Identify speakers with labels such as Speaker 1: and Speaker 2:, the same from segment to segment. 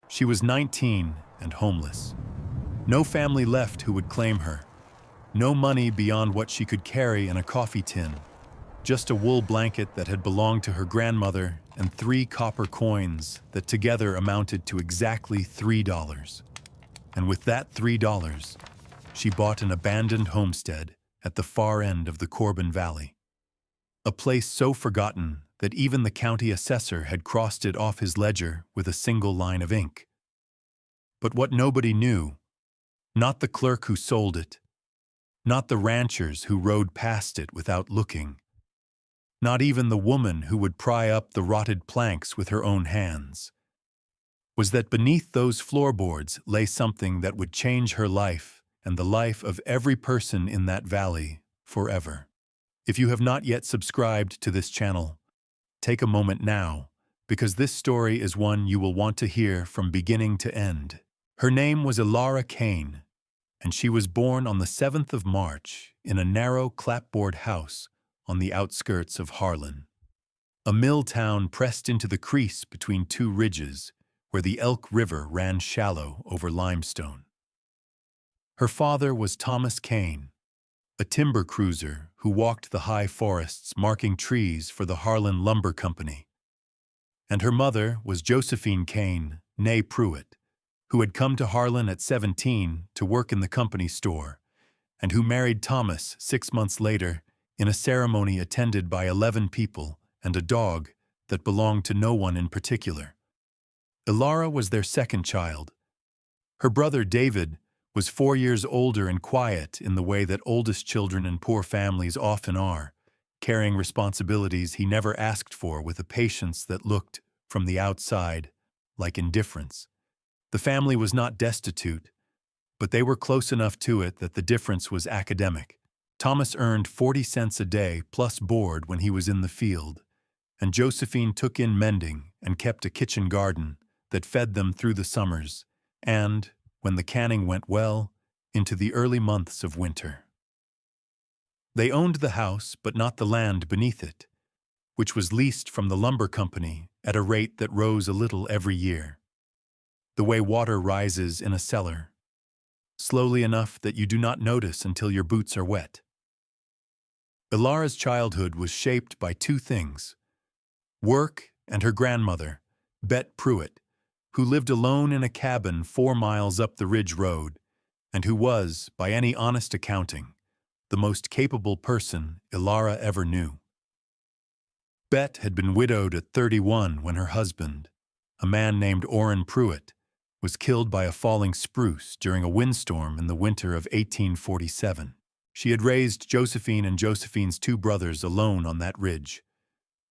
Speaker 1: She was 19 and homeless. No family left who would claim her. No money beyond what she could carry in a coffee tin. Just a wool blanket that had belonged to her grandmother and 3 copper coins that together amounted to exactly $3. And with that $3, she bought an abandoned homestead at the far end of the Corbin Valley. A place so forgotten that even the county assessor had crossed it off his ledger with a single line of ink. But what nobody knew, not the clerk who sold it, not the ranchers who rode past it without looking, not even the woman who would pry up the rotted planks with her own hands, was that beneath those floorboards lay something that would change her life and the life of every person in that valley forever. If you have not yet subscribed to this channel, take a moment now, because this story is one you will want to hear from beginning to end. Her name was Elara Kane, and she was born on the 7th of March in a narrow clapboard house on the outskirts of Harlan, a mill town pressed into the crease between 2 ridges where the Elk River ran shallow over limestone. Her father was Thomas Kane, a timber cruiser who walked the high forests marking trees for the Harlan Lumber Company. And her mother was Josephine Kane, née Pruitt, who had come to Harlan at 17 to work in the company store, and who married Thomas 6 months later in a ceremony attended by 11 people and a dog that belonged to no one in particular. Elara was their second child. Her brother David was 4 years older and quiet in the way that oldest children in poor families often are, carrying responsibilities he never asked for with a patience that looked, from the outside, like indifference. The family was not destitute, but they were close enough to it that the difference was academic. Thomas earned 40 cents a day plus board when he was in the field, and Josephine took in mending and kept a kitchen garden that fed them through the summers and, when the canning went well, into the early months of winter. They owned the house but not the land beneath it, which was leased from the lumber company at a rate that rose a little every year. The way water rises in a cellar, slowly enough that you do not notice until your boots are wet. Elara's childhood was shaped by 2 things: work and her grandmother, Bet Pruitt, who lived alone in a cabin 4 miles up the Ridge Road, and who was, by any honest accounting, the most capable person Elara ever knew. Bet had been widowed at 31 when her husband, a man named Orrin Pruitt, was killed by a falling spruce during a windstorm in the winter of 1847. She had raised Josephine and Josephine's 2 brothers alone on that ridge,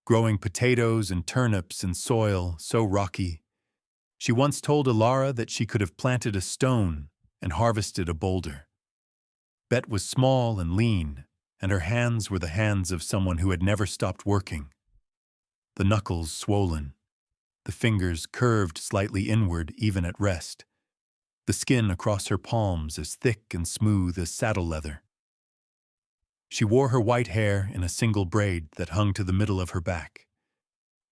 Speaker 1: growing potatoes and turnips in soil so rocky. She once told Elara that she could have planted a stone and harvested a boulder. Bet was small and lean, and her hands were the hands of someone who had never stopped working. The knuckles swollen, the fingers curved slightly inward even at rest, the skin across her palms as thick and smooth as saddle leather. She wore her white hair in a single braid that hung to the middle of her back,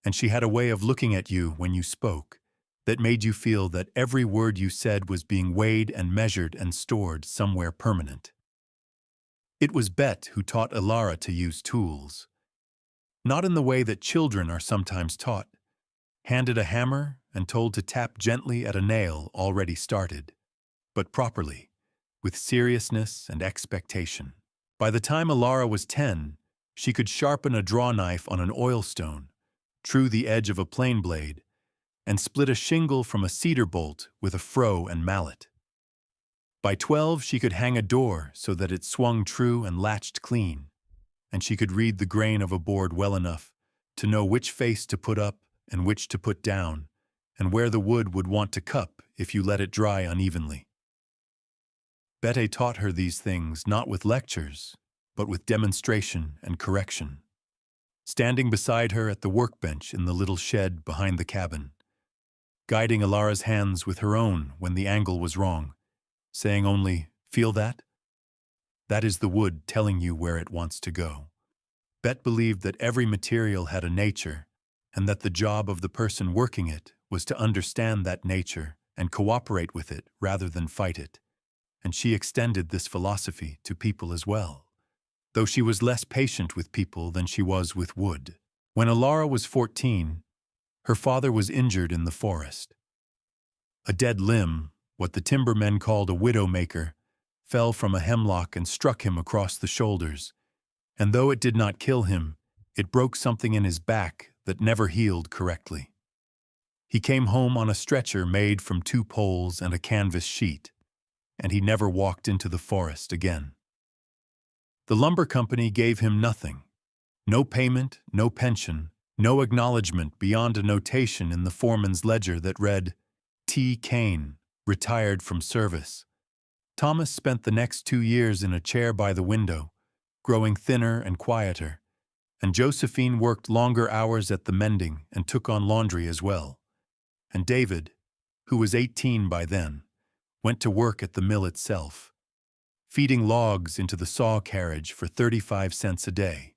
Speaker 1: and she had a way of looking at you when you spoke that made you feel that every word you said was being weighed and measured and stored somewhere permanent. It was Bet who taught Elara to use tools, not in the way that children are sometimes taught, handed a hammer and told to tap gently at a nail already started, but properly, with seriousness and expectation. By the time Elara was 10, she could sharpen a draw knife on an oilstone, true the edge of a plane blade, and split a shingle from a cedar bolt with a froe and mallet. By 12, she could hang a door so that it swung true and latched clean, and she could read the grain of a board well enough to know which face to put up and which to put down, and where the wood would want to cup if you let it dry unevenly. Bette taught her these things not with lectures, but with demonstration and correction, standing beside her at the workbench in the little shed behind the cabin, guiding Elara's hands with her own when the angle was wrong, saying only, "Feel that? That is the wood telling you where it wants to go." Bet believed that every material had a nature, and that the job of the person working it was to understand that nature and cooperate with it rather than fight it, and she extended this philosophy to people as well, though she was less patient with people than she was with wood. When Alara was 14, her father was injured in the forest. A dead limb, what the timbermen called a widowmaker, fell from a hemlock and struck him across the shoulders, and though it did not kill him, it broke something in his back that never healed correctly. He came home on a stretcher made from 2 poles and a canvas sheet, and he never walked into the forest again. The lumber company gave him nothing. No payment, no pension, no acknowledgement beyond a notation in the foreman's ledger that read, T. Kane, retired from service. Thomas spent the next 2 years in a chair by the window, growing thinner and quieter, and Josephine worked longer hours at the mending and took on laundry as well. And David, who was 18 by then, went to work at the mill itself, feeding logs into the saw carriage for 35 cents a day.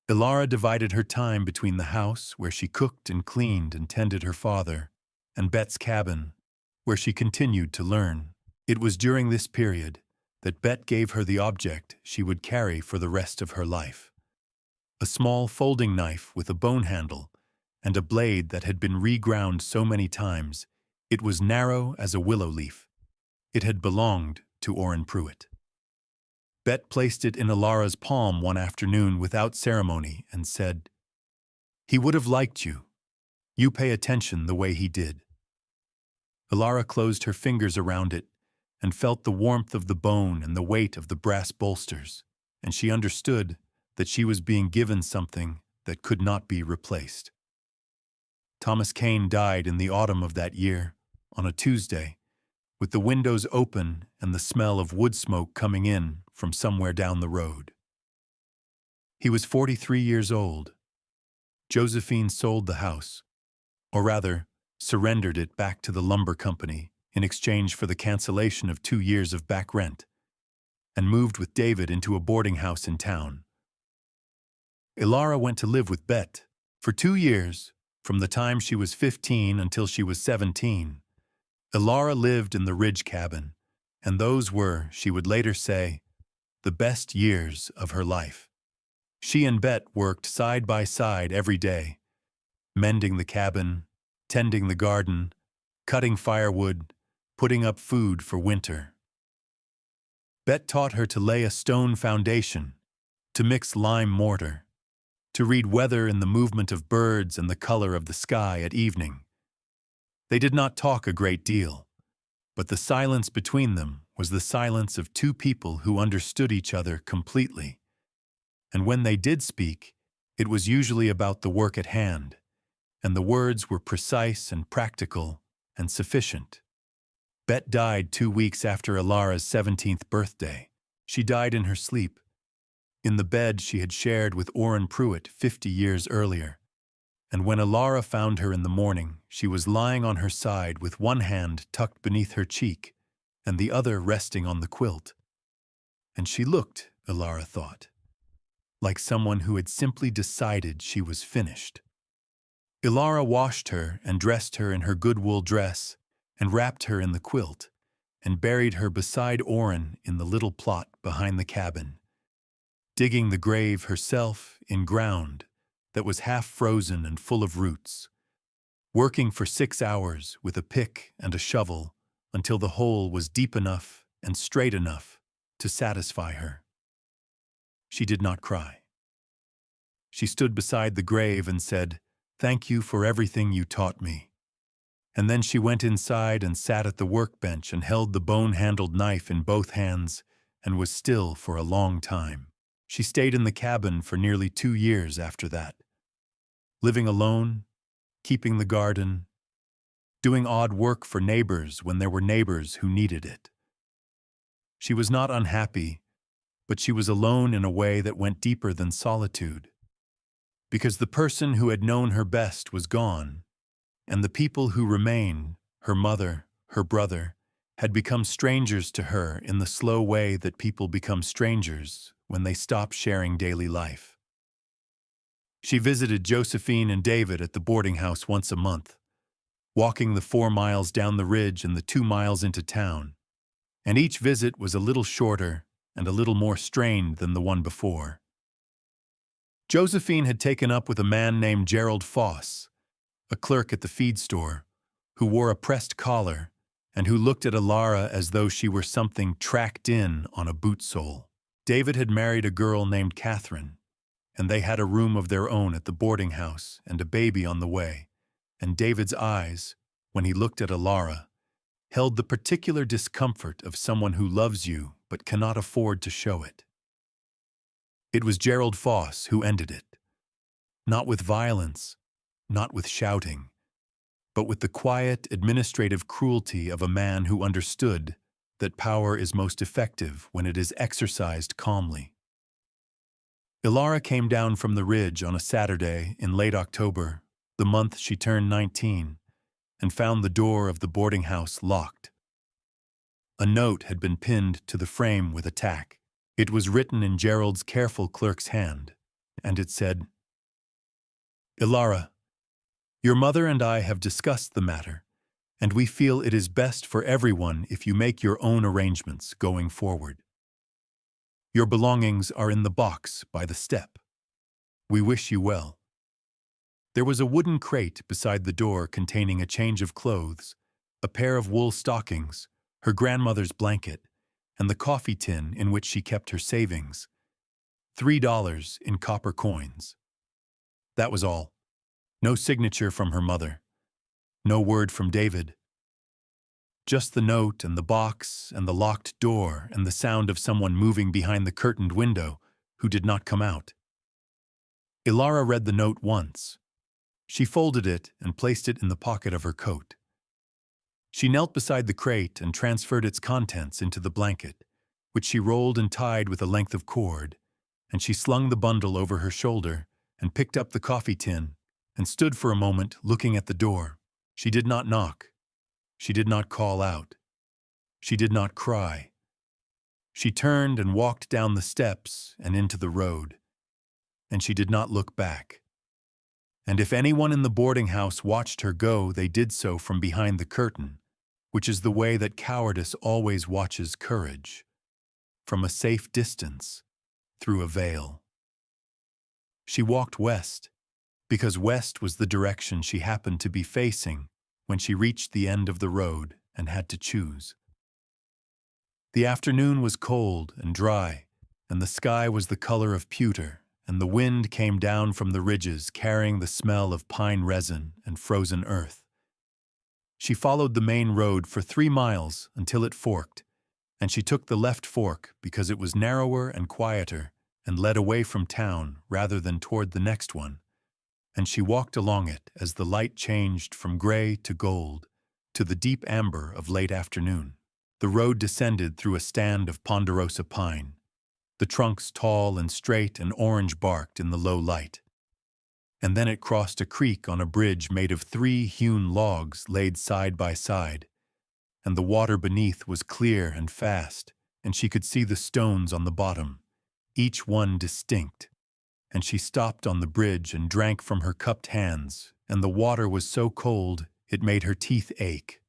Speaker 1: Alara divided her time between the house, where she cooked and cleaned and tended her father, and Bet's cabin, where she continued to learn. It was during this period that Bet gave her the object she would carry for the rest of her life. A small folding knife with a bone handle and a blade that had been reground so many times, it was narrow as a willow leaf. It had belonged to Orrin Pruitt. Bet placed it in Alara's palm one afternoon without ceremony and said, "He would have liked you. You pay attention the way he did." Alara closed her fingers around it and felt the warmth of the bone and the weight of the brass bolsters, and she understood that she was being given something that could not be replaced. Thomas Kane died in the autumn of that year, on a Tuesday, with the windows open and the smell of wood smoke coming in from somewhere down the road. He was 43 years old. Josephine sold the house, or rather, surrendered it back to the lumber company in exchange for the cancellation of 2 years of back rent, and moved with David into a boarding house in town. Alara went to live with Bet for 2 years, from the time she was 15 until she was 17. Alara lived in the ridge cabin, and those were, she would later say, the best years of her life. She and Bet worked side by side every day, mending the cabin, tending the garden, cutting firewood, putting up food for winter. Bet taught her to lay a stone foundation, to mix lime mortar, to read weather in the movement of birds and the color of the sky at evening. They did not talk a great deal, but the silence between them was the silence of 2 people who understood each other completely. And when they did speak, it was usually about the work at hand, and the words were precise and practical and sufficient. Bet died 2 weeks after Alara's 17th birthday. She died in her sleep, in the bed she had shared with Orrin Pruitt 50 years earlier. And when Alara found her in the morning, she was lying on her side with one hand tucked beneath her cheek and the other resting on the quilt. And she looked, Alara thought, like someone who had simply decided she was finished. Alara washed her and dressed her in her good wool dress and wrapped her in the quilt and buried her beside Orrin in the little plot behind the cabin, digging the grave herself in ground that was half frozen and full of roots, working for 6 hours with a pick and a shovel until the hole was deep enough and straight enough to satisfy her. She did not cry. She stood beside the grave and said, "Thank you for everything you taught me." And then she went inside and sat at the workbench and held the bone-handled knife in both hands and was still for a long time. She stayed in the cabin for nearly 2 years after that, living alone, keeping the garden, doing odd work for neighbors when there were neighbors who needed it. She was not unhappy, but she was alone in a way that went deeper than solitude, because the person who had known her best was gone, and the people who remained, her mother, her brother, had become strangers to her in the slow way that people become strangers when they stop sharing daily life. She visited Josephine and David at the boarding house once a month, walking the 4 miles down the ridge and the 2 miles into town, and each visit was a little shorter and a little more strained than the one before. Josephine had taken up with a man named Gerald Foss, a clerk at the feed store, who wore a pressed collar and who looked at Alara as though she were something tracked in on a boot sole. David had married a girl named Catherine, and they had a room of their own at the boarding house and a baby on the way, and David's eyes, when he looked at Alara, held the particular discomfort of someone who loves you but cannot afford to show it. It was Gerald Foss who ended it, not with violence, not with shouting, but with the quiet, administrative cruelty of a man who understood that power is most effective when it is exercised calmly. Alara came down from the ridge on a Saturday in late October, the month she turned 19, and found the door of the boarding house locked. A note had been pinned to the frame with a tack. It was written in Gerald's careful clerk's hand, and it said, "Alara, your mother and I have discussed the matter, and we feel it is best for everyone if you make your own arrangements going forward. Your belongings are in the box by the step. We wish you well." There was a wooden crate beside the door containing a change of clothes, a pair of wool stockings, her grandmother's blanket, and the coffee tin in which she kept her savings. $3 in copper coins. That was all. No signature from her mother. No word from David. Just the note and the box and the locked door and the sound of someone moving behind the curtained window who did not come out. Alara read the note once. She folded it and placed it in the pocket of her coat. She knelt beside the crate and transferred its contents into the blanket, which she rolled and tied with a length of cord, and she slung the bundle over her shoulder and picked up the coffee tin and stood for a moment looking at the door. She did not knock. She did not call out. She did not cry. She turned and walked down the steps and into the road, and she did not look back. And if anyone in the boarding house watched her go, they did so from behind the curtain, which is the way that cowardice always watches courage, from a safe distance, through a veil. She walked west, because west was the direction she happened to be facing when she reached the end of the road and had to choose. The afternoon was cold and dry, and the sky was the color of pewter, and the wind came down from the ridges carrying the smell of pine resin and frozen earth. She followed the main road for 3 miles until it forked, and she took the left fork because it was narrower and quieter and led away from town rather than toward the next one, and she walked along it as the light changed from gray to gold to the deep amber of late afternoon. The road descended through a stand of ponderosa pine, the trunks tall and straight and orange-barked in the low light. And then it crossed a creek on a bridge made of 3 hewn logs laid side by side, and the water beneath was clear and fast, and she could see the stones on the bottom, each one distinct. And she stopped on the bridge and drank from her cupped hands, and the water was so cold it made her teeth ache.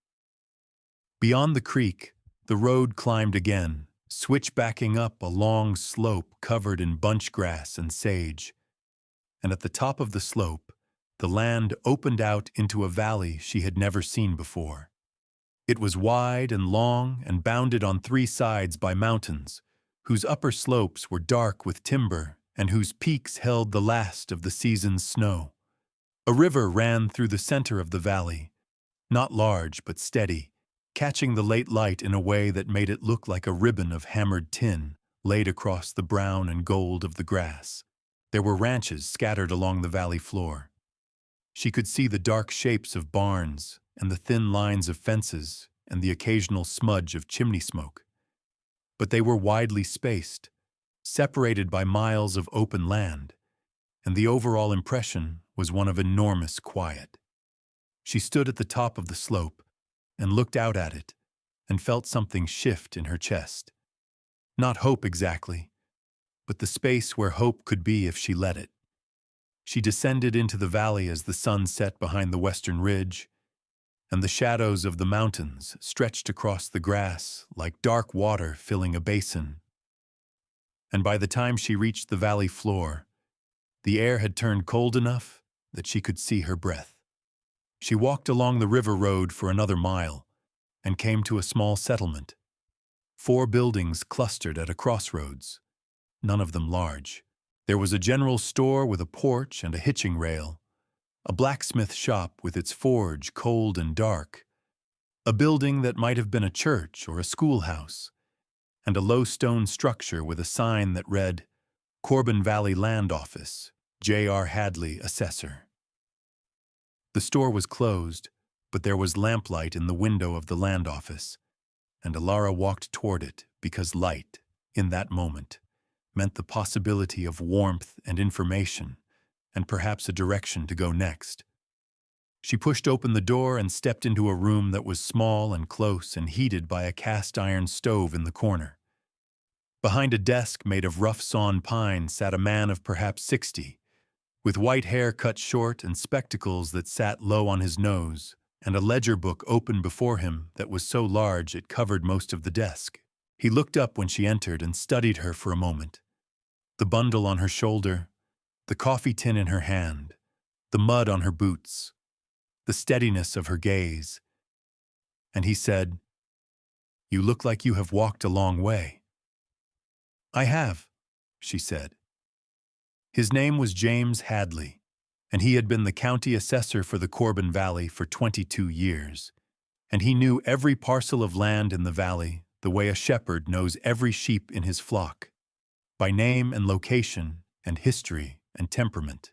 Speaker 1: Beyond the creek, the road climbed again, switchbacking up a long slope covered in bunch grass and sage. And at the top of the slope, the land opened out into a valley she had never seen before. It was wide and long and bounded on 3 sides by mountains, whose upper slopes were dark with timber and whose peaks held the last of the season's snow. A river ran through the center of the valley, not large but steady, catching the late light in a way that made it look like a ribbon of hammered tin laid across the brown and gold of the grass. There were ranches scattered along the valley floor. She could see the dark shapes of barns and the thin lines of fences and the occasional smudge of chimney smoke. But they were widely spaced, separated by miles of open land, and the overall impression was one of enormous quiet. She stood at the top of the slope and looked out at it and felt something shift in her chest. Not hope exactly, but the space where hope could be if she let it. She descended into the valley as the sun set behind the western ridge, and the shadows of the mountains stretched across the grass like dark water filling a basin. And by the time she reached the valley floor, the air had turned cold enough that she could see her breath. She walked along the river road for another mile and came to a small settlement. 4 buildings clustered at a crossroads, none of them large. There was a general store with a porch and a hitching rail, a blacksmith shop with its forge cold and dark, a building that might have been a church or a schoolhouse, and a low stone structure with a sign that read, Corbin Valley Land Office, J.R. Hadley, Assessor. The store was closed, but there was lamplight in the window of the land office, and Alara walked toward it because light, in that moment, meant the possibility of warmth and information, and perhaps a direction to go next. She pushed open the door and stepped into a room that was small and close and heated by a cast-iron stove in the corner. Behind a desk made of rough-sawn pine sat a man of perhaps 60, with white hair cut short and spectacles that sat low on his nose, and a ledger book open before him that was so large it covered most of the desk. He looked up when she entered and studied her for a moment. The bundle on her shoulder, the coffee tin in her hand, the mud on her boots, the steadiness of her gaze. And he said, "You look like you have walked a long way." "I have," she said. His name was James Hadley, and he had been the county assessor for the Corbin Valley for 22 years, and he knew every parcel of land in the valley the way a shepherd knows every sheep in his flock, by name and location and history and temperament.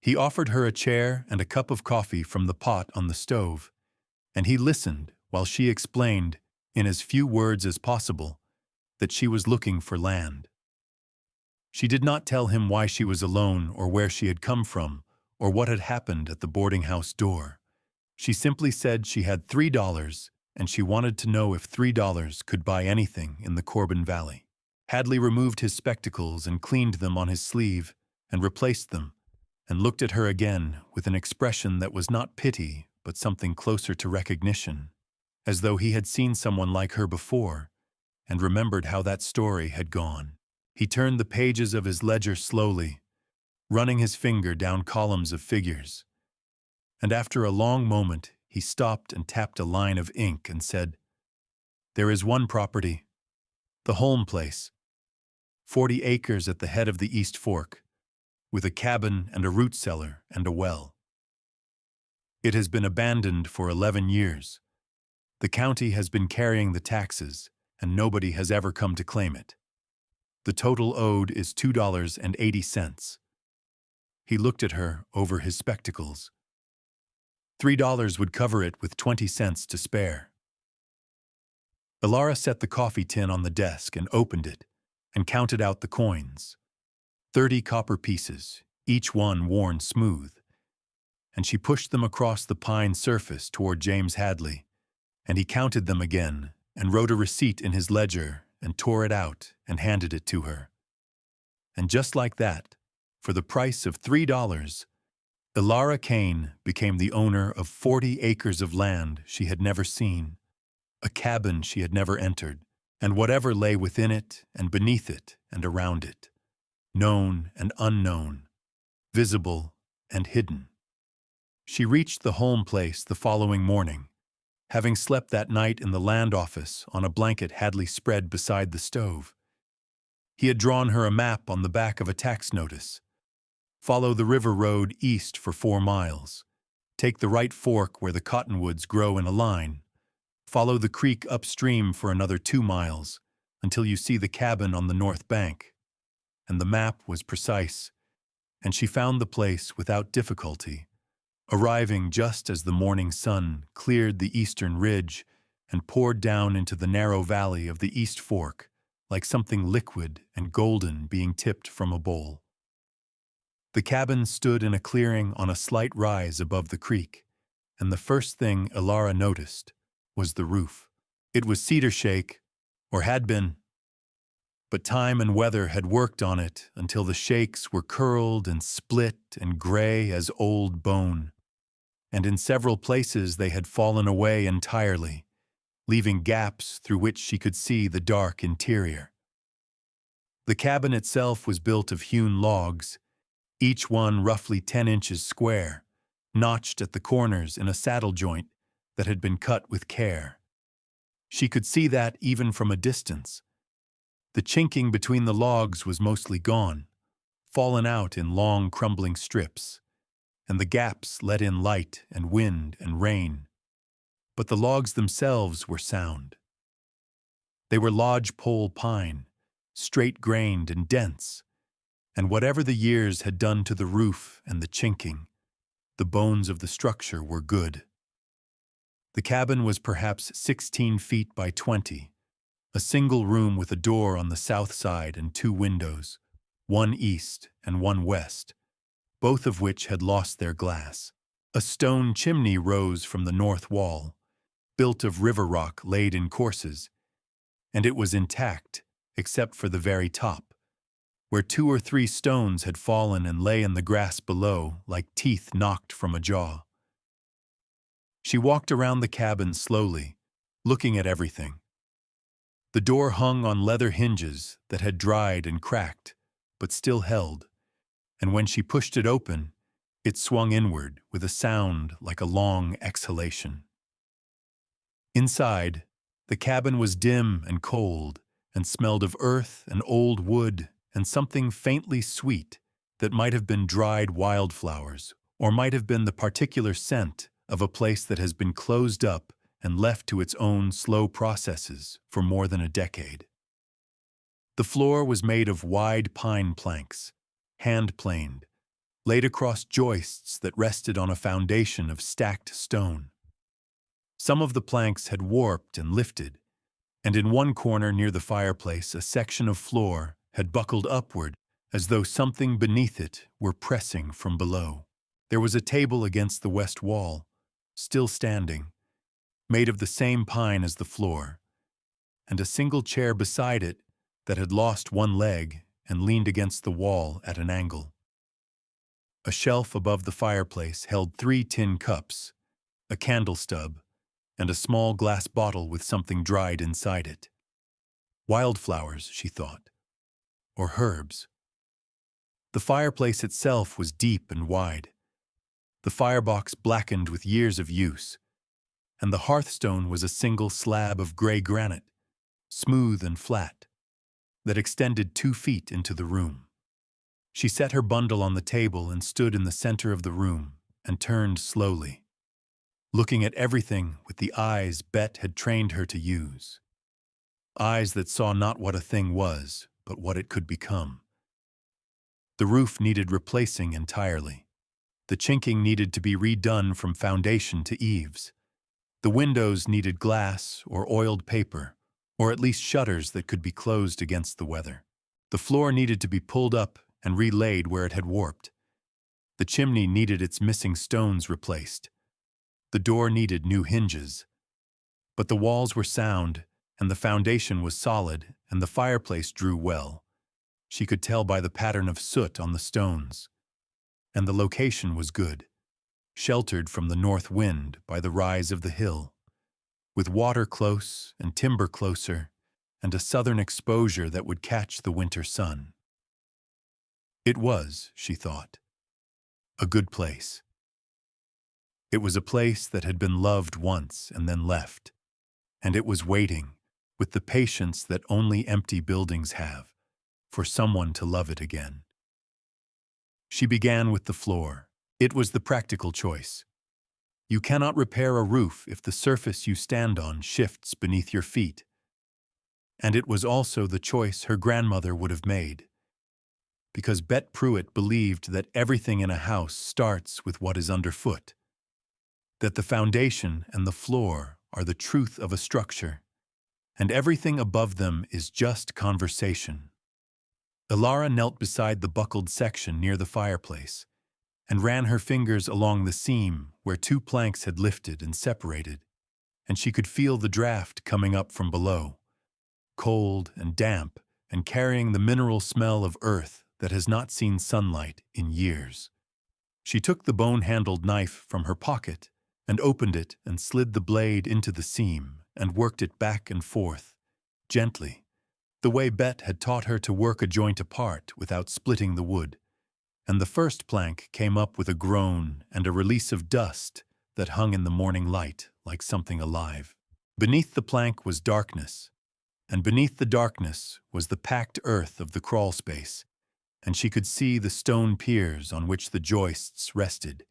Speaker 1: He offered her a chair and a cup of coffee from the pot on the stove, and he listened while she explained, in as few words as possible, that she was looking for land. She did not tell him why she was alone or where she had come from or what had happened at the boarding house door. She simply said she had $3 and she wanted to know if $3 could buy anything in the Corbin Valley. Hadley removed his spectacles and cleaned them on his sleeve and replaced them and looked at her again with an expression that was not pity but something closer to recognition, as though he had seen someone like her before and remembered how that story had gone. He turned the pages of his ledger slowly, running his finger down columns of figures. And after a long moment, he stopped and tapped a line of ink and said, "There is one property, the Holm place, 40 acres at the head of the East Fork, with a cabin and a root cellar and a well. It has been abandoned for 11 years. The county has been carrying the taxes, and nobody has ever come to claim it. The total owed is $2.80. He looked at her over his spectacles. $3 would cover it with 20 cents to spare. Alara set the coffee tin on the desk and opened it and counted out the coins. 30 copper pieces, each one worn smooth. And she pushed them across the pine surface toward James Hadley, and he counted them again and wrote a receipt in his ledger and tore it out and handed it to her. And just like that, for the price of $3, Alara Kane became the owner of 40 acres of land she had never seen, a cabin she had never entered, and whatever lay within it and beneath it and around it, known and unknown, visible and hidden. She reached the Holm place the following morning, having slept that night in the land office on a blanket Hadley spread beside the stove. He had drawn her a map on the back of a tax notice. Follow the river road east for 4 miles. Take the right fork where the cottonwoods grow in a line. Follow the creek upstream for another 2 miles until you see the cabin on the north bank. And the map was precise, and she found the place without difficulty, arriving just as the morning sun cleared the eastern ridge and poured down into the narrow valley of the East Fork like something liquid and golden being tipped from a bowl. The cabin stood in a clearing on a slight rise above the creek, and the first thing Alara noticed was the roof. It was cedar shake, or had been, but time and weather had worked on it until the shakes were curled and split and gray as old bone, and in several places they had fallen away entirely, leaving gaps through which she could see the dark interior. The cabin itself was built of hewn logs, each one roughly 10 inches square, notched at the corners in a saddle joint that had been cut with care. She could see that even from a distance. The chinking between the logs was mostly gone, fallen out in long crumbling strips, and the gaps let in light and wind and rain. But the logs themselves were sound. They were lodgepole pine, straight-grained and dense, and whatever the years had done to the roof and the chinking, the bones of the structure were good. The cabin was perhaps 16 feet by 20, a single room with a door on the south side and 2 windows, one east and one west, both of which had lost their glass. A stone chimney rose from the north wall, built of river rock laid in courses, and it was intact except for the very top, where 2 or 3 stones had fallen and lay in the grass below like teeth knocked from a jaw. She walked around the cabin slowly, looking at everything. The door hung on leather hinges that had dried and cracked, but still held, and when she pushed it open, it swung inward with a sound like a long exhalation. Inside, the cabin was dim and cold, and smelled of earth and old wood and something faintly sweet that might have been dried wildflowers, or might have been the particular scent of a place that has been closed up and left to its own slow processes for more than a decade. The floor was made of wide pine planks, hand-planed, laid across joists that rested on a foundation of stacked stone. Some of the planks had warped and lifted, and in one corner near the fireplace a section of floor had buckled upward as though something beneath it were pressing from below. There was a table against the west wall, still standing, made of the same pine as the floor, and a single chair beside it that had lost one leg and leaned against the wall at an angle. A shelf above the fireplace held 3 tin cups, a candle stub, and a small glass bottle with something dried inside it. Wildflowers, she thought, or herbs. The fireplace itself was deep and wide, the firebox blackened with years of use, and the hearthstone was a single slab of gray granite, smooth and flat, that extended 2 feet into the room. She set her bundle on the table and stood in the center of the room and turned slowly, looking at everything with the eyes Bet had trained her to use. Eyes that saw not what a thing was, but what it could become. The roof needed replacing entirely. The chinking needed to be redone from foundation to eaves. The windows needed glass or oiled paper, or at least shutters that could be closed against the weather. The floor needed to be pulled up and relaid where it had warped. The chimney needed its missing stones replaced. The door needed new hinges. But the walls were sound, and the foundation was solid, and the fireplace drew well. She could tell by the pattern of soot on the stones. And the location was good, sheltered from the north wind by the rise of the hill, with water close and timber closer, and a southern exposure that would catch the winter sun. It was, she thought, a good place. It was a place that had been loved once and then left, and it was waiting, with the patience that only empty buildings have, for someone to love it again. She began with the floor. It was the practical choice. You cannot repair a roof if the surface you stand on shifts beneath your feet. And it was also the choice her grandmother would have made, because Bet Pruitt believed that everything in a house starts with what is underfoot, that the foundation and the floor are the truth of a structure, and everything above them is just conversation. Ilara knelt beside the buckled section near the fireplace and ran her fingers along the seam where 2 planks had lifted and separated, and she could feel the draft coming up from below, cold and damp and carrying the mineral smell of earth that has not seen sunlight in years. She took the bone-handled knife from her pocket and opened it and slid the blade into the seam and worked it back and forth, gently, the way Bet had taught her to work a joint apart without splitting the wood. And the first plank came up with a groan and a release of dust that hung in the morning light like something alive. Beneath the plank was darkness, and beneath the darkness was the packed earth of the crawl space, and she could see the stone piers on which the joists rested,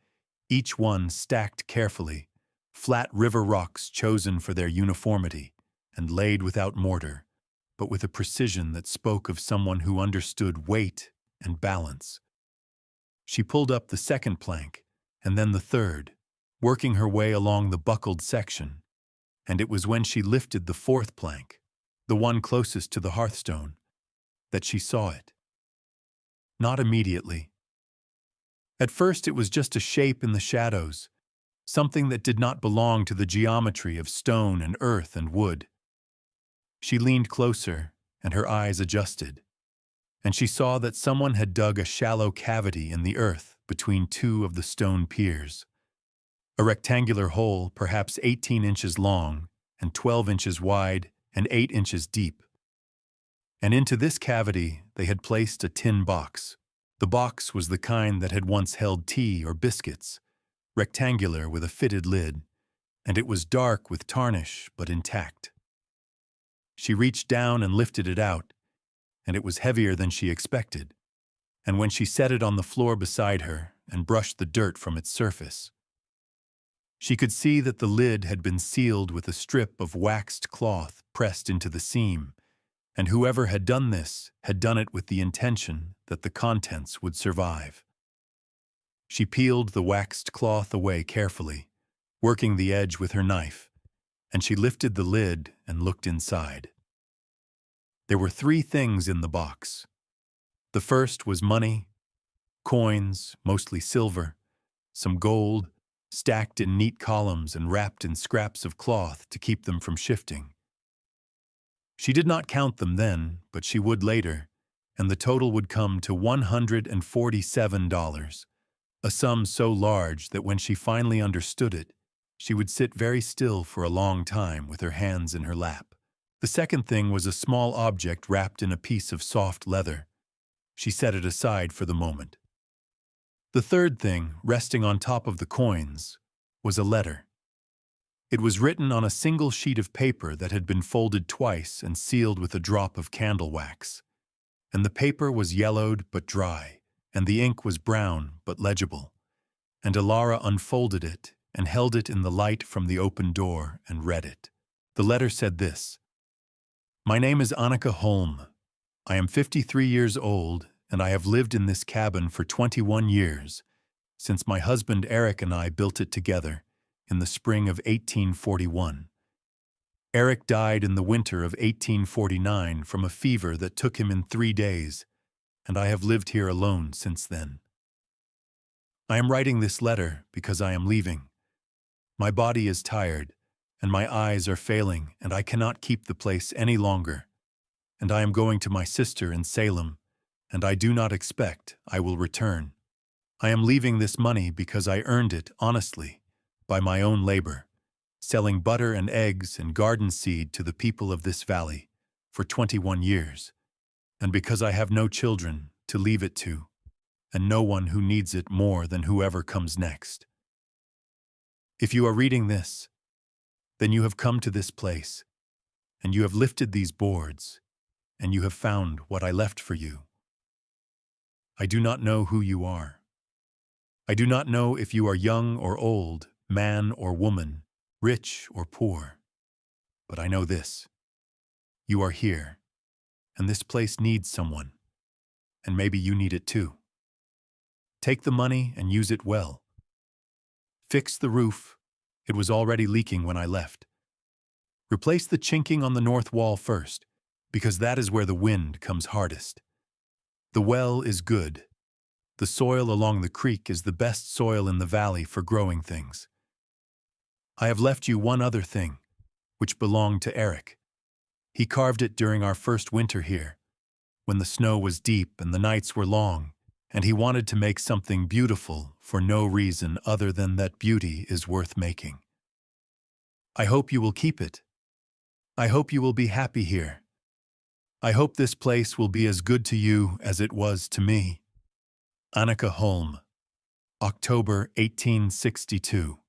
Speaker 1: each one stacked carefully, flat river rocks chosen for their uniformity and laid without mortar, but with a precision that spoke of someone who understood weight and balance. She pulled up the second plank, and then the third, working her way along the buckled section, and it was when she lifted the fourth plank, the one closest to the hearthstone, that she saw it. Not immediately. At first it was just a shape in the shadows, something that did not belong to the geometry of stone and earth and wood. She leaned closer, and her eyes adjusted, and she saw that someone had dug a shallow cavity in the earth between two of the stone piers. A rectangular hole, perhaps 18 inches long and 12 inches wide and 8 inches deep. And into this cavity they had placed a tin box. The box was the kind that had once held tea or biscuits, rectangular with a fitted lid, and it was dark with tarnish but intact. She reached down and lifted it out, and it was heavier than she expected, and when she set it on the floor beside her and brushed the dirt from its surface, she could see that the lid had been sealed with a strip of waxed cloth pressed into the seam, and whoever had done this had done it with the intention that the contents would survive. She peeled the waxed cloth away carefully, working the edge with her knife, and she lifted the lid and looked inside. There were 3 things in the box. The first was money, coins, mostly silver, some gold, stacked in neat columns and wrapped in scraps of cloth to keep them from shifting. She did not count them then, but she would later, and the total would come to $147, a sum so large that when she finally understood it, she would sit very still for a long time with her hands in her lap. The second thing was a small object wrapped in a piece of soft leather. She set it aside for the moment. The third thing, resting on top of the coins, was a letter. It was written on a single sheet of paper that had been folded twice and sealed with a drop of candle wax. And the paper was yellowed but dry, and the ink was brown but legible. And Alara unfolded it and held it in the light from the open door and read it. The letter said this: "My name is Annika Holm. I am 53 years old, and I have lived in this cabin for 21 years, since my husband Eric and I built it together in the spring of 1841. Eric died in the winter of 1849 from a fever that took him in 3 days, and I have lived here alone since then. I am writing this letter because I am leaving. My body is tired, and my eyes are failing, and I cannot keep the place any longer. And I am going to my sister in Salem, and I do not expect I will return. I am leaving this money because I earned it honestly, by my own labor, selling butter and eggs and garden seed to the people of this valley for 21 years, and because I have no children to leave it to, and no one who needs it more than whoever comes next. If you are reading this, then you have come to this place, and you have lifted these boards, and you have found what I left for you. I do not know who you are. I do not know if you are young or old, man or woman, rich or poor. But I know this: you are here, and this place needs someone, and maybe you need it too. Take the money and use it well. Fix the roof. It was already leaking when I left. Replace the chinking on the north wall first, because that is where the wind comes hardest. The well is good. The soil along the creek is the best soil in the valley for growing things. I have left you one other thing, which belonged to Eric. He carved it during our first winter here, when the snow was deep and the nights were long, and he wanted to make something beautiful for no reason other than that beauty is worth making. I hope you will keep it. I hope you will be happy here. I hope this place will be as good to you as it was to me. Annika Holm, October 1862.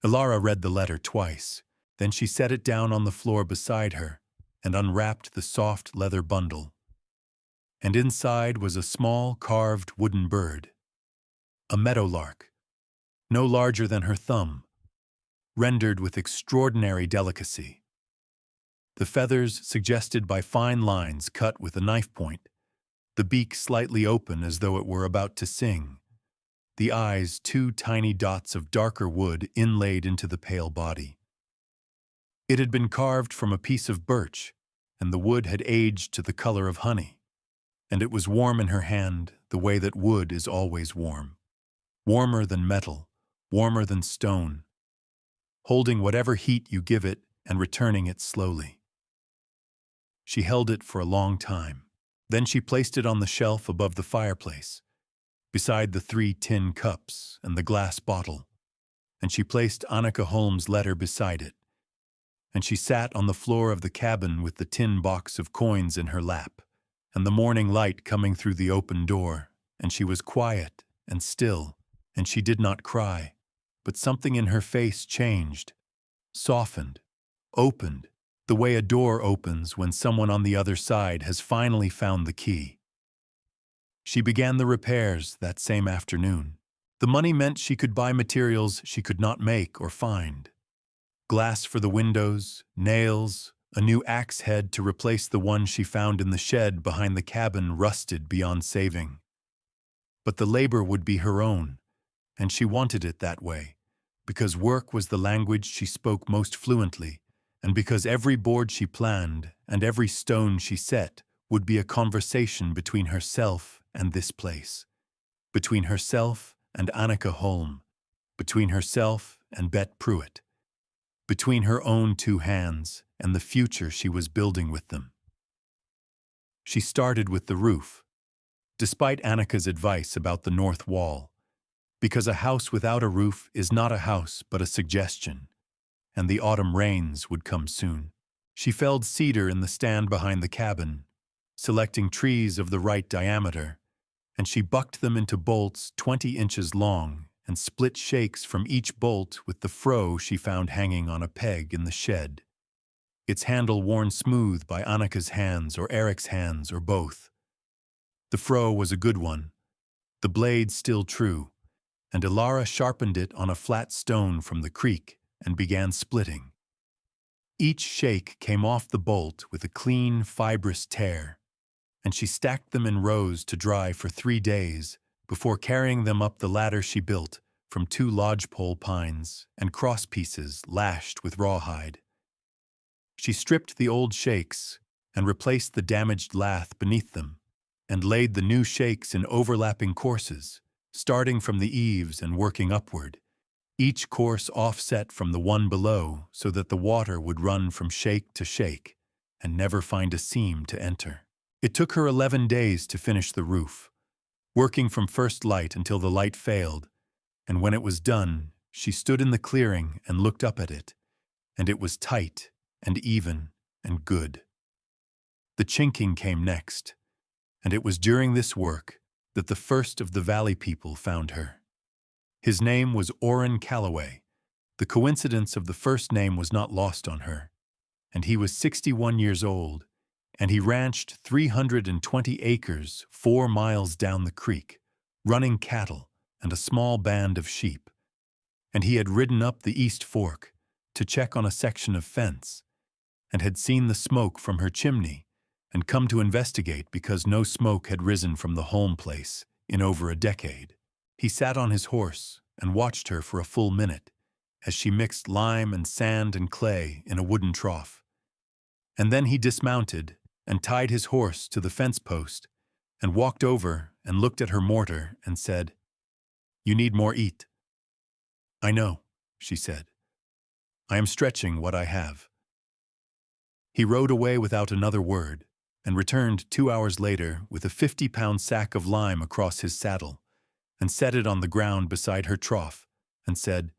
Speaker 1: Ilara read the letter twice. Then she set it down on the floor beside her and unwrapped the soft leather bundle. And inside was a small carved wooden bird, a meadowlark, no larger than her thumb, rendered with extraordinary delicacy. The feathers suggested by fine lines cut with a knife point, the beak slightly open as though it were about to sing, the eyes 2 tiny dots of darker wood inlaid into the pale body. It had been carved from a piece of birch, and the wood had aged to the color of honey, and it was warm in her hand the way that wood is always warm, warmer than metal, warmer than stone, holding whatever heat you give it and returning it slowly. She held it for a long time. Then she placed it on the shelf above the fireplace, beside the 3 tin cups and the glass bottle, and she placed Annika Holm's letter beside it, and she sat on the floor of the cabin with the tin box of coins in her lap, and the morning light coming through the open door, and she was quiet and still, and she did not cry, but something in her face changed, softened, opened, the way a door opens when someone on the other side has finally found the key. She began the repairs that same afternoon. The money meant she could buy materials she could not make or find. Glass for the windows, nails, a new axe head to replace the one she found in the shed behind the cabin rusted beyond saving. But the labor would be her own, and she wanted it that way, because work was the language she spoke most fluently, and because every board she planned and every stone she set would be a conversation between herself and this place, between herself and Annika Holm, between herself and Bet Pruitt, between her own 2 hands and the future she was building with them. She started with the roof, despite Annika's advice about the north wall, because a house without a roof is not a house but a suggestion, and the autumn rains would come soon. She felled cedar in the stand behind the cabin, selecting trees of the right diameter, and she bucked them into bolts 20 inches long and split shakes from each bolt with the froe she found hanging on a peg in the shed, its handle worn smooth by Annika's hands or Eric's hands or both. The froe was a good one, the blade still true, and Ilara sharpened it on a flat stone from the creek and began splitting. Each shake came off the bolt with a clean, fibrous tear, and she stacked them in rows to dry for 3 days before carrying them up the ladder she built from 2 lodgepole pines and cross pieces lashed with rawhide. She stripped the old shakes and replaced the damaged lath beneath them, and laid the new shakes in overlapping courses, starting from the eaves and working upward, each course offset from the one below so that the water would run from shake to shake and never find a seam to enter. It took her 11 days to finish the roof, working from first light until the light failed, and when it was done, she stood in the clearing and looked up at it, and it was tight and even and good. The chinking came next, and it was during this work that the first of the valley people found her. His name was Orrin Calloway. The coincidence of the first name was not lost on her, and he was 61 years old, and he ranched 320 acres 4 miles down the creek, running cattle and a small band of sheep. And he had ridden up the East Fork to check on a section of fence, and had seen the smoke from her chimney, and come to investigate because no smoke had risen from the Holm place in over a decade. He sat on his horse and watched her for a full minute as she mixed lime and sand and clay in a wooden trough. And then he dismounted and tied his horse to the fence post and walked over and looked at her mortar and said, "You need more eat." "I know," she said. "I am stretching what I have." He rode away without another word, and returned 2 hours later with a 50-pound sack of lime across his saddle, and set it on the ground beside her trough, and said,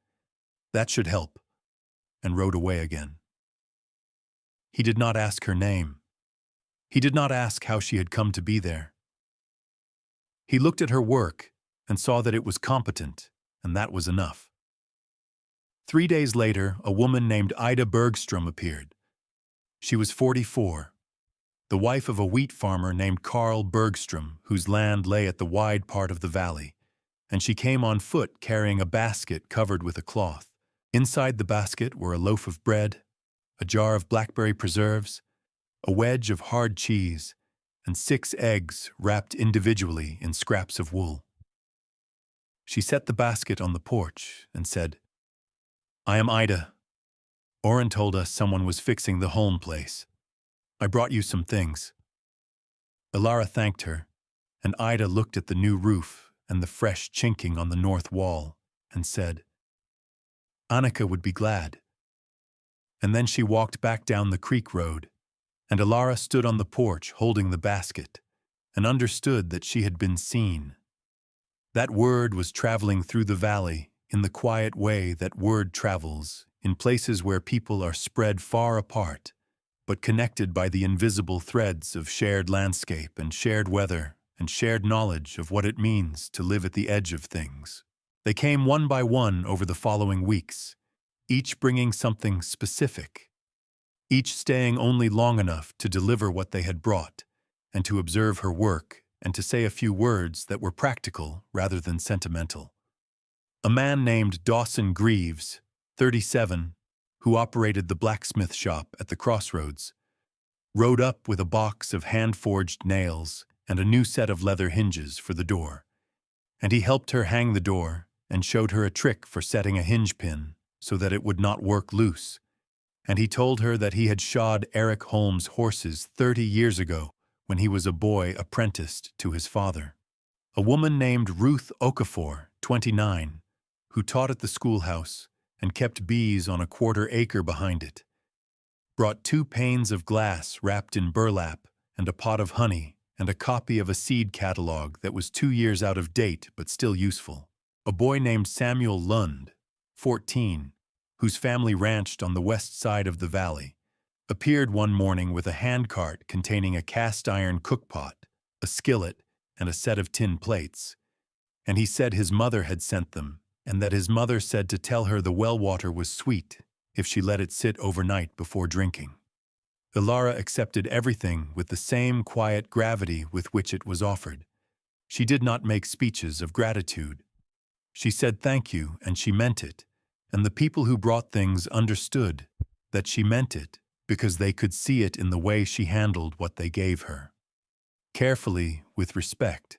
Speaker 1: "That should help," and rode away again. He did not ask her name. He did not ask how she had come to be there. He looked at her work and saw that it was competent, and that was enough. 3 days later, a woman named Ida Bergstrom appeared. She was 44, the wife of a wheat farmer named Carl Bergstrom, whose land lay at the wide part of the valley, and she came on foot carrying a basket covered with a cloth. Inside the basket were a loaf of bread, a jar of blackberry preserves, a wedge of hard cheese, and 6 eggs wrapped individually in scraps of wool. She set the basket on the porch and said, "I am Ida. Oren told us someone was fixing the home place. I brought you some things." Ilara thanked her, and Ida looked at the new roof and the fresh chinking on the north wall and said, "Annika would be glad." And then she walked back down the creek road, and Ilara stood on the porch holding the basket and understood that she had been seen. That word was traveling through the valley in the quiet way that word travels in places where people are spread far apart, but connected by the invisible threads of shared landscape and shared weather and shared knowledge of what it means to live at the edge of things. They came one by one over the following weeks, each bringing something specific, each staying only long enough to deliver what they had brought, and to observe her work, and to say a few words that were practical rather than sentimental. A man named Dawson Greaves, 37, who operated the blacksmith shop at the crossroads, rode up with a box of hand-forged nails and a new set of leather hinges for the door, and he helped her hang the door and showed her a trick for setting a hinge pin so that it would not work loose, and he told her that he had shod Eric Holmes' horses 30 years ago when he was a boy apprenticed to his father. A woman named Ruth Okafor, 29, who taught at the schoolhouse and kept bees on a 1/4 acre behind it, brought 2 panes of glass wrapped in burlap and a pot of honey and a copy of a seed catalog that was 2 years out of date but still useful. A boy named Samuel Lund, 14, whose family ranched on the west side of the valley, appeared one morning with a handcart containing a cast-iron cookpot, a skillet, and a set of tin plates, and he said his mother had sent them, and that his mother said to tell her the well water was sweet if she let it sit overnight before drinking. Ilara accepted everything with the same quiet gravity with which it was offered. She did not make speeches of gratitude. She said thank you, and she meant it, and the people who brought things understood that she meant it because they could see it in the way she handled what they gave her. Carefully, with respect,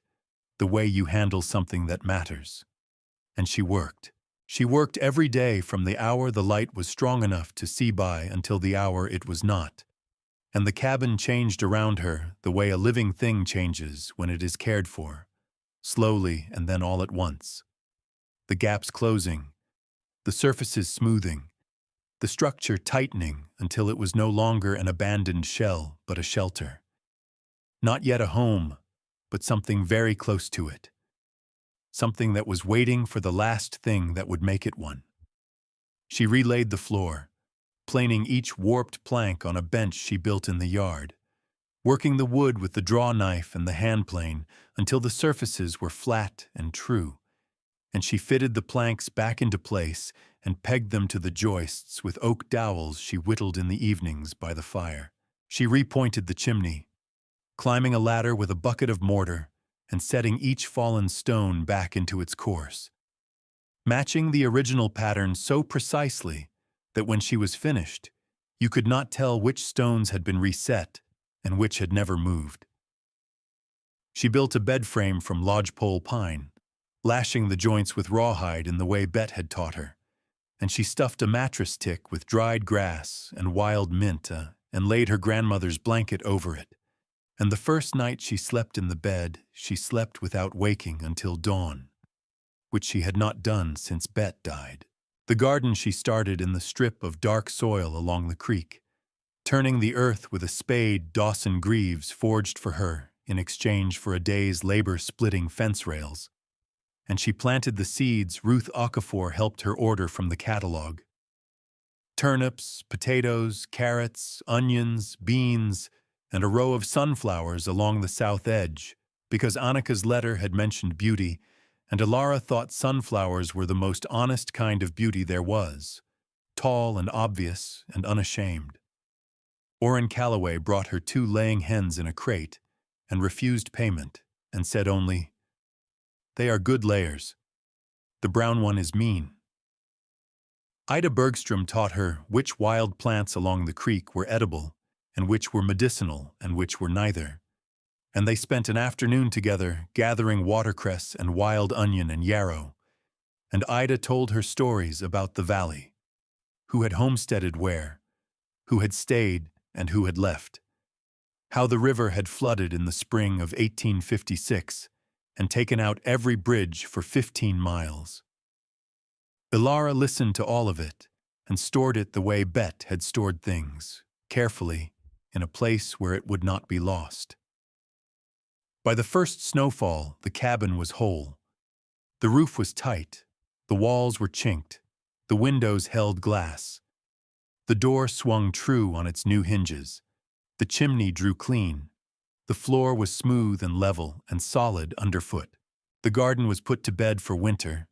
Speaker 1: the way you handle something that matters. And she worked. She worked every day from the hour the light was strong enough to see by until the hour it was not. And the cabin changed around her the way a living thing changes when it is cared for, slowly and then all at once. The gaps closing, the surfaces smoothing, the structure tightening until it was no longer an abandoned shell but a shelter. Not yet a home, but something very close to it. Something that was waiting for the last thing that would make it one. She relaid the floor, planing each warped plank on a bench she built in the yard, working the wood with the draw knife and the hand plane until the surfaces were flat and true, and she fitted the planks back into place and pegged them to the joists with oak dowels she whittled in the evenings by the fire. She repointed the chimney, climbing a ladder with a bucket of mortar and setting each fallen stone back into its course, matching the original pattern so precisely that when she was finished, you could not tell which stones had been reset and which had never moved. She built a bed frame from lodgepole pine, lashing the joints with rawhide in the way Bet had taught her, and she stuffed a mattress tick with dried grass and wild mint and laid her grandmother's blanket over it. And the first night she slept in the bed, she slept without waking until dawn, which she had not done since Bet died. The garden she started in the strip of dark soil along the creek, Turning the earth with a spade Dawson Greaves forged for her in exchange for a day's labor splitting fence rails. And she planted the seeds Ruth Okafor helped her order from the catalog. Turnips, potatoes, carrots, onions, beans, and a row of sunflowers along the south edge, because Annika's letter had mentioned beauty, and Alara thought sunflowers were the most honest kind of beauty there was, tall and obvious and unashamed. Orrin Calloway brought her 2 laying hens in a crate and refused payment and said only, "They are good layers. The brown one is mean." Ida Bergstrom taught her which wild plants along the creek were edible and which were medicinal and which were neither. And they spent an afternoon together gathering watercress and wild onion and yarrow. And Ida told her stories about the valley, who had homesteaded where, who had stayed and who had left, how the river had flooded in the spring of 1856 and taken out every bridge for 15 miles. Ilara listened to all of it and stored it the way Bet had stored things, carefully, in a place where it would not be lost. By the first snowfall, the cabin was whole. The roof was tight, the walls were chinked, the windows held glass. The door swung true on its new hinges. The chimney drew clean. The floor was smooth and level and solid underfoot. The garden was put to bed for winter.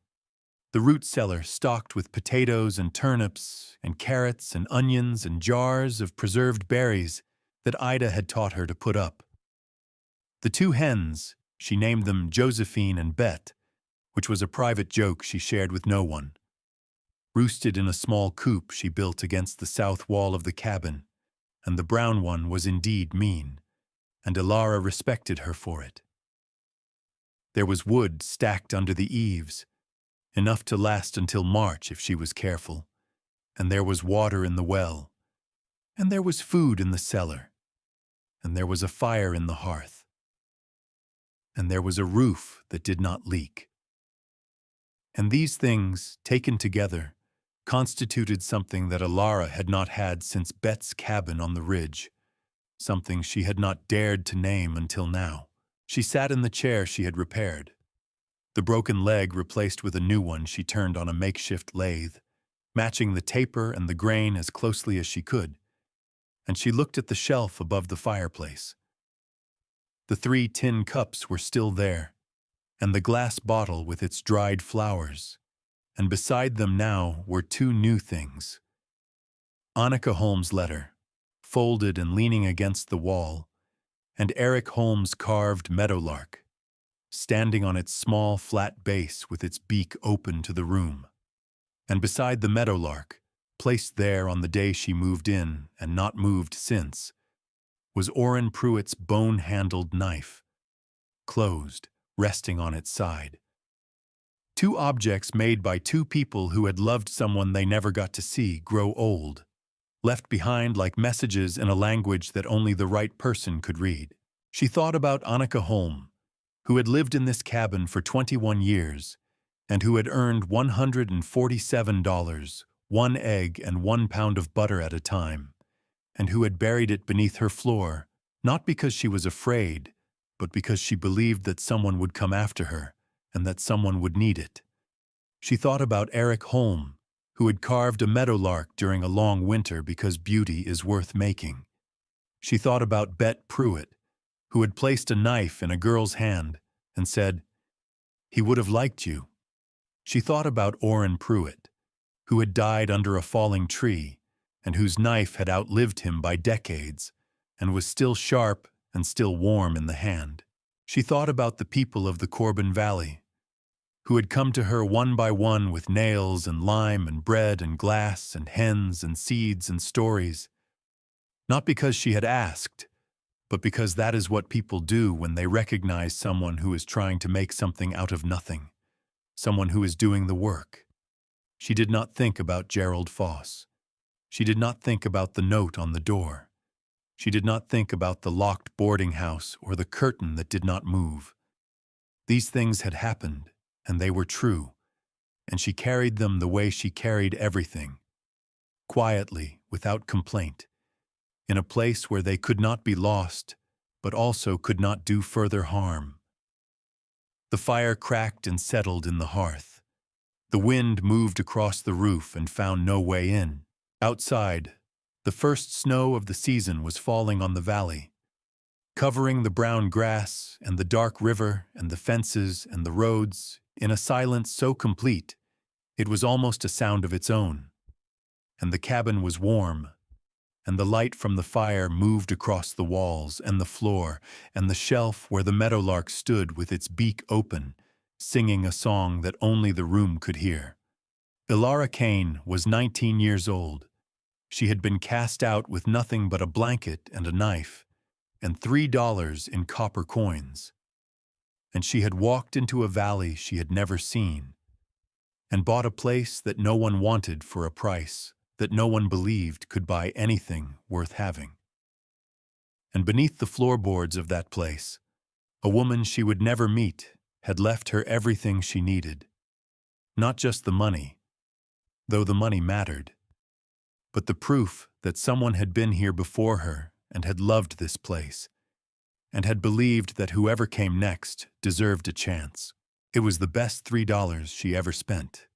Speaker 1: The root cellar stocked with potatoes and turnips and carrots and onions and jars of preserved berries that Ida had taught her to put up. The 2 hens, she named them Josephine and Bet, which was a private joke she shared with no one, roosted in a small coop she built against the south wall of the cabin, and the brown one was indeed mean, and Ilara respected her for it. There was wood stacked under the eaves, enough to last until March if she was careful, and there was water in the well, and there was food in the cellar, and there was a fire in the hearth, and there was a roof that did not leak. And these things, taken together, constituted something that Ilara had not had since Bet's cabin on the ridge, something she had not dared to name until now. She sat in the chair she had repaired, the broken leg replaced with a new one she turned on a makeshift lathe, matching the taper and the grain as closely as she could, and she looked at the shelf above the fireplace. The 3 tin cups were still there, and the glass bottle with its dried flowers, and beside them now were 2 new things. Annika Holmes' letter, folded and leaning against the wall, and Eric Holmes' carved meadowlark, standing on its small flat base with its beak open to the room. And beside the meadowlark, placed there on the day she moved in and not moved since, was Orrin Pruitt's bone-handled knife, closed, resting on its side. 2 objects made by 2 people who had loved someone they never got to see grow old, left behind like messages in a language that only the right person could read. She thought about Annika Holm, who had lived in this cabin for 21 years and who had earned $147, 1 egg and 1 pound of butter at a time, and who had buried it beneath her floor, not because she was afraid, but because she believed that someone would come after her and that someone would need it. She thought about Eric Holm, who had carved a meadowlark during a long winter because beauty is worth making. She thought about Bet Pruitt, who had placed a knife in a girl's hand and said, "He would have liked you." She thought about Orrin Pruitt, who had died under a falling tree and whose knife had outlived him by decades and was still sharp and still warm in the hand. She thought about the people of the Corbin Valley, who had come to her one by one with nails and lime and bread and glass and hens and seeds and stories, not because she had asked, but because that is what people do when they recognize someone who is trying to make something out of nothing, someone who is doing the work. She did not think about Gerald Foss. She did not think about the note on the door. She did not think about the locked boarding house or the curtain that did not move. These things had happened, and they were true, and she carried them the way she carried everything, quietly, without complaint, in a place where they could not be lost, but also could not do further harm. The fire cracked and settled in the hearth. The wind moved across the roof and found no way in. Outside, the first snow of the season was falling on the valley, covering the brown grass and the dark river and the fences and the roads in a silence so complete it was almost a sound of its own. And the cabin was warm, and the light from the fire moved across the walls and the floor and the shelf where the meadowlark stood with its beak open, singing a song that only the room could hear. Ilara Kane was 19 years old. She had been cast out with nothing but a blanket and a knife, and $3 in copper coins. And she had walked into a valley she had never seen, and bought a place that no one wanted for a price that no one believed could buy anything worth having. And beneath the floorboards of that place, a woman she would never meet had left her everything she needed. Not just the money, though the money mattered, but the proof that someone had been here before her and had loved this place, and had believed that whoever came next deserved a chance. It was the best $3 she ever spent.